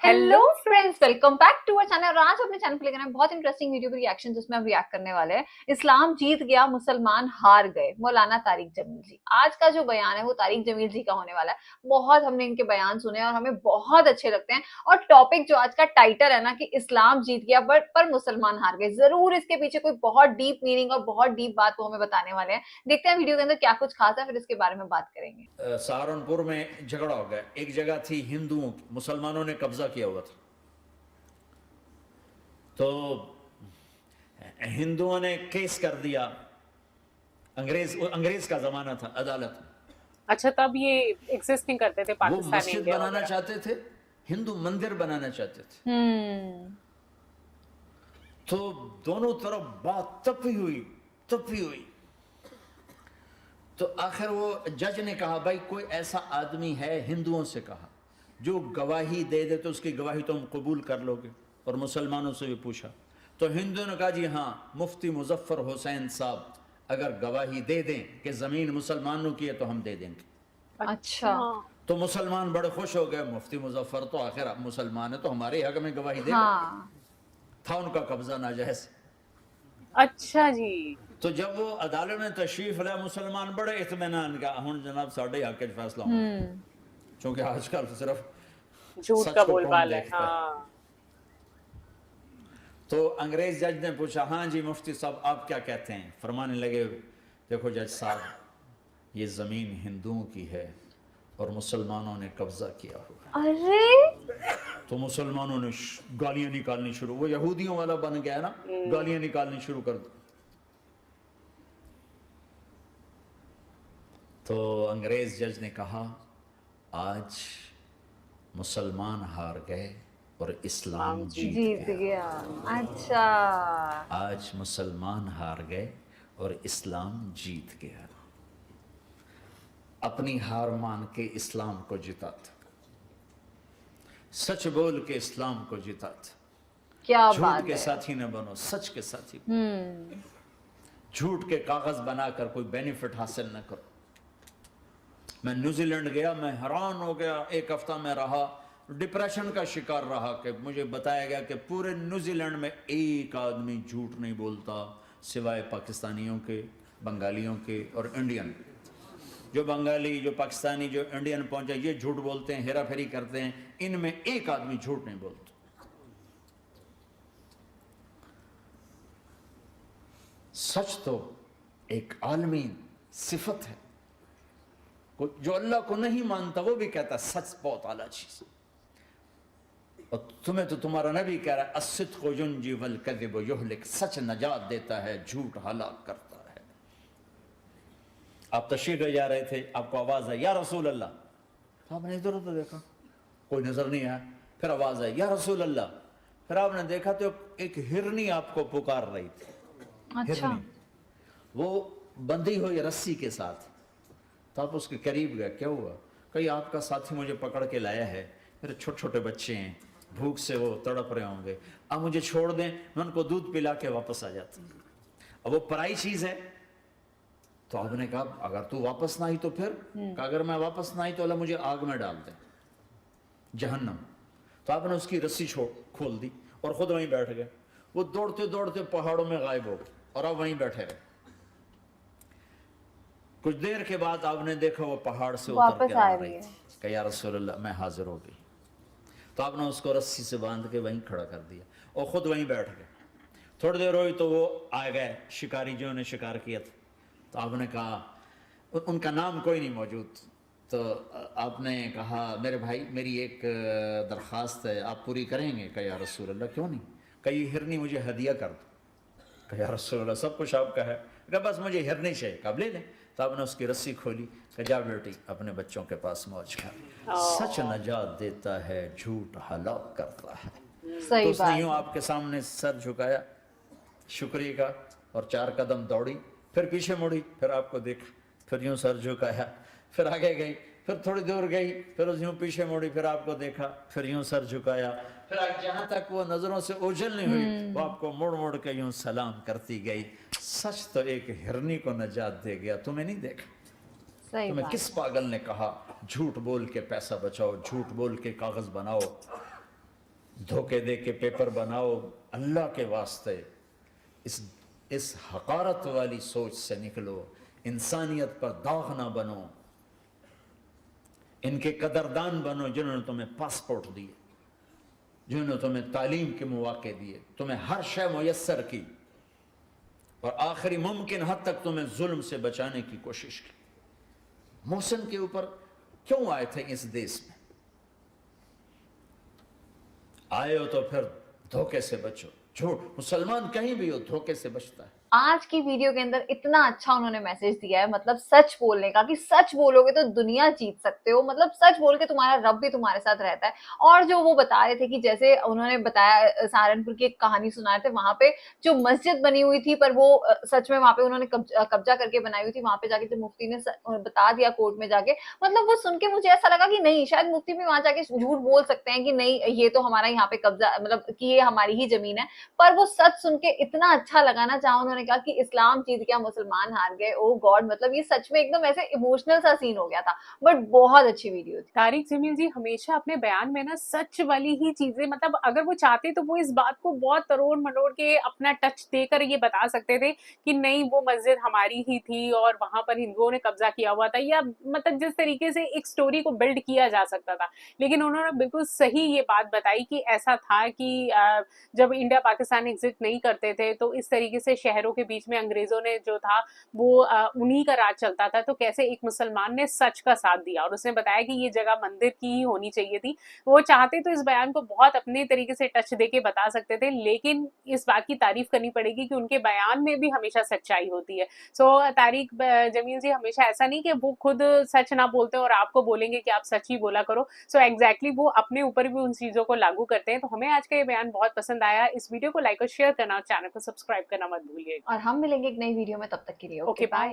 Hello friends, welcome back to our channel. और आज अपने चैनल पे लेकर आए बहुत इंटरेस्टिंग वीडियो की रिएक्शन, जिसमें हम रिएक्ट करने वाले हैं इस्लाम जीत गया मुसलमान हार गए, मौलाना तारिक जमील जी। आज का जो बयान है वो तारिक जमील जी का होने वाला है। बहुत हमने इनके बयान सुने और हमें बहुत अच्छे लगते हैं। और टॉपिक जो आज का टाइटल है ना कि इस्लाम जीत गया बट पर मुसलमान हार गए, जरूर इसके पीछे कोई बहुत डीप मीनिंग और बहुत डीप बात वो हमें बताने वाले हैं। देखते हैं वीडियो के अंदर क्या कुछ खास है, फिर इसके बारे में बात करेंगे। सहारनपुर में झगड़ा हो गया। एक जगह थी हिंदुओं की, मुसलमानों ने कब्जा किया हुआ था। तो हिंदुओं ने केस कर दिया। अंग्रेज का जमाना था, अदालत में। अच्छा, तब ये एग्जिस्ट नहीं करते थे वो पाकिस्तान मस्जिद इंडिया बनाना वगैरह। चाहते थे, हिंदू मंदिर बनाना चाहते थे। तो दोनों तरफ बात तपी हुई। तो आखिर वो जज ने कहा, भाई कोई ऐसा आदमी है, हिंदुओं से कहा, जो गवाही दे दे तो उसकी गवाही तुम कबूल कर लोगे। और मुसलमानों से भी पूछा तो हिंदुओं ने कहा, जी हाँ, मुफ्ती मुजफ्फर हुसैन साहब अगर गवाही दे दें कि जमीन मुसलमानों की है तो हम दे देंगे। अच्छा। तो मुसलमान बड़े खुश हो गए, मुफ्ती मुजफ्फर तो आखिर मुसलमान है तो हमारे हक में गवाही देगा। हाँ। था उनका कब्जा नाजायज। अच्छा जी। तो जब वो अदालत में तशरीफ लाया, मुसलमान बड़े इत्मीनान का, हुन जनाब साढ़े हक च फैसला होना, क्योंकि आजकल सिर्फ झूठ सच का को कौन बोलबाला है। देखता है। हाँ। तो अंग्रेज जज ने पूछा, हाँ जी मुफ्ती साहब आप क्या कहते हैं। फरमाने लगे, देखो जज साहब, ये जमीन हिंदुओं की है और मुसलमानों ने कब्जा किया हुआ है। अरे तो मुसलमानों ने गालियां निकालनी शुरू, वो यहूदियों वाला बन गया ना, गालियां निकालनी शुरू कर दी। तो अंग्रेज जज ने कहा, आज मुसलमान हार गए और इस्लाम जीत गया। अच्छा। आज मुसलमान हार गए और इस्लाम जीत गया। अपनी हार मान के इस्लाम को जिता था, सच बोल के इस्लाम को जिता था। क्या झूठ बात के है। साथी न बनो, सच के साथी। झूठ के कागज बनाकर कोई बेनिफिट हासिल न करो। मैं न्यूजीलैंड गया, मैं हैरान हो गया। एक हफ्ता में रहा, डिप्रेशन का शिकार रहा कि मुझे बताया गया कि पूरे न्यूजीलैंड में एक आदमी झूठ नहीं बोलता सिवाय पाकिस्तानियों के, बंगालियों के और इंडियन। जो बंगाली, जो पाकिस्तानी, जो इंडियन पहुंचे, ये झूठ बोलते हैं, हेरा फेरी करते हैं। इनमें एक आदमी झूठ नहीं बोलता। सच तो एक आलमी सिफत है। जो अल्लाह को नहीं मानता वो भी कहता है सच बहुत आला चीज। और तुम्हें तो तुम्हारा नबी कह रहा है, अस्सिद्क़ु युंजी वल कज़िबु युहलिक, सच नजात देता है, झूठ हलाक करता है। आप तशरीफ ले जा रहे थे, आपको आवाज आई, या रसूल अल्लाह। तो आपने इधर उधर देखा, कोई नजर नहीं आया। फिर आवाज आई, या रसूल अल्लाह। फिर आपने देखा तो एक हिरनी आपको पुकार रही थी। अच्छा। हिरनी, वो बंधी हुई रस्सी के साथ। तो आप उसके करीब गए, क्या हुआ? कहीं आपका साथी मुझे पकड़ के लाया है, मेरे छोटे छोटे बच्चे हैं, भूख से वो तड़प रहे होंगे, आप मुझे छोड़ दें, मैं उनको दूध पिला के वापस आ जाता। अब वो पराई चीज है। तो आपने कहा, अगर तू वापस ना आई तो फिर? कहा, अगर मैं वापस ना आई तो अल्लाह मुझे आग में डाल दे, जहन्नम। तो आपने उसकी रस्सी खोल दी और खुद वहीं बैठ गए। वो दौड़ते दौड़ते पहाड़ों में गायब हो गए और आप वहीं बैठे रहे। कुछ देर के बाद आपने देखा वो पहाड़ से उतर के आ रही थी। कहा, या रसूल अल्लाह, मैं हाजिर हो गई। तो आपने उसको रस्सी से बांध के वहीं खड़ा कर दिया और खुद वहीं बैठ गए। थोड़ी देर हुई तो वो आ गए शिकारी जो ने शिकार किया था। तो आपने कहा, उनका नाम कोई नहीं मौजूद। तो आपने कहा, मेरे भाई, मेरी एक दरख्वास्त है, आप पूरी करेंगे? कहा, या रसूल अल्लाह, क्यों नहीं। कही, हिरनी मुझे हदिया कर दो। कहा, या रसूल अल्लाह, सब कुछ आपका है। कहा, बस मुझे हिरनी चाहिए। कब ले लें। तो आपने उसकी रस्सी खोली। कहा, जा बेटी, अपने बच्चों के पास मौज कर। सच नजात देता है, झूठ हलाक करता है। तो उसने यूं आपके सामने सर झुकाया शुक्रिया का और 4 कदम दौड़ी, फिर पीछे मुड़ी, फिर आपको देखा, फिर यूं सर झुकाया, फिर आगे गई, फिर थोड़ी दूर गई, फिर यूं पीछे मुड़ी, फिर आपको देखा, फिर यूं सर झुकाया, फिर जहां तक वो नजरों से ओझल नहीं हुई, वो आपको मुड़ मुड़ के यूं सलाम करती गई। सच तो एक हिरनी को नजात दे गया, तुम्हें नहीं देखा। तुम्हें किस पागल ने कहा झूठ बोल के पैसा बचाओ, झूठ बोल के कागज बनाओ? धोखे दे के पेपर बनाओ, अल्लाह के वास्ते इस हकारत वाली सोच से निकलो, इंसानियत पर दाग ना बनो, इनके कदरदान बनो जिन्होंने तुम्हें पासपोर्ट दिए, जिन्होंने तुम्हें तालीम के मौके दिए, तुम्हें हर शय मुयस्सर की और आखिरी मुमकिन हद तक तुम्हें जुल्म से बचाने की कोशिश की। मोहसिन के ऊपर क्यों आए थे इस देश में? आए हो तो फिर धोखे से बचो। झूठ, मुसलमान कहीं भी हो धोखे से बचता है। आज की वीडियो के अंदर इतना अच्छा उन्होंने मैसेज दिया है, मतलब सच बोलने का, कि सच बोलोगे तो दुनिया जीत सकते हो, मतलब सच बोल के तुम्हारा रब भी तुम्हारे साथ रहता है। और जो वो बता रहे थे कि जैसे उन्होंने बताया, सहारनपुर की एक कहानी सुना रहे थे, वहां पे जो मस्जिद बनी हुई थी, पर वो सच में वहां पे उन्होंने कब्जा करके बनाई हुई थी, वहां पे जाके जो मुफ्ती ने बता दिया कोर्ट में जाके, मतलब वो सुन के मुझे ऐसा लगा कि नहीं, शायद मुफ्ती भी वहां जाके झूठ बोल सकते हैं कि नहीं ये तो हमारा यहाँ पे कब्जा, मतलब कि ये हमारी ही जमीन है, पर वो सच सुन के इतना अच्छा लगा ना, जहां उन्होंने कहा कि इस्लाम जीत गया मुसलमान हार गए। ओ गॉड, मतलब ये सच में एकदम ऐसे इमोशनल सा सीन हो गया था, बट बहुत अच्छी वीडियो थी। तारिक जमील जी हमेशा अपने बयान में ना सच वाली ही चीजें, मतलब अगर वो चाहते तो वो इस बात को बहुत तरोड़ मरोड़ के अपना टच देकर ये बता सकते थे कि नहीं वो मस्जिद हमारी ही थी और वहां पर हिंदुओं ने कब्जा किया हुआ था, या मतलब जिस तरीके से एक स्टोरी को बिल्ड किया जा सकता था। लेकिन उन्होंने बिल्कुल सही ये बात बताई कि ऐसा था कि जब इंडिया पाकिस्तान एग्जिट नहीं करते थे तो इस तरीके से शहरों के बीच में अंग्रेजों ने जो था वो उन्हीं का राज चलता था, तो कैसे एक मुसलमान ने सच का साथ दिया और उसने बताया कि ये जगह मंदिर की ही होनी चाहिए थी। वो चाहते तो इस बयान को बहुत अपने तरीके से टच देके बता सकते थे, लेकिन इस बात की तारीफ करनी पड़ेगी कि उनके बयान में भी हमेशा सच्चाई होती है। सो तारिक जमील जी हमेशा ऐसा नहीं कि वो खुद सच ना बोलते और आपको बोलेंगे कि आप सच ही बोला करो। सो एग्जैक्टली वो अपने ऊपर भी उन चीजों को लागू करते हैं। तो हमें आज का ये बयान बहुत पसंद आया। इस वीडियो को लाइक और शेयर करना और चैनल को सब्सक्राइब करना मत भूलिएगा। और हम मिलेंगे एक नई वीडियो में, तब तक के लिए ओके बाय।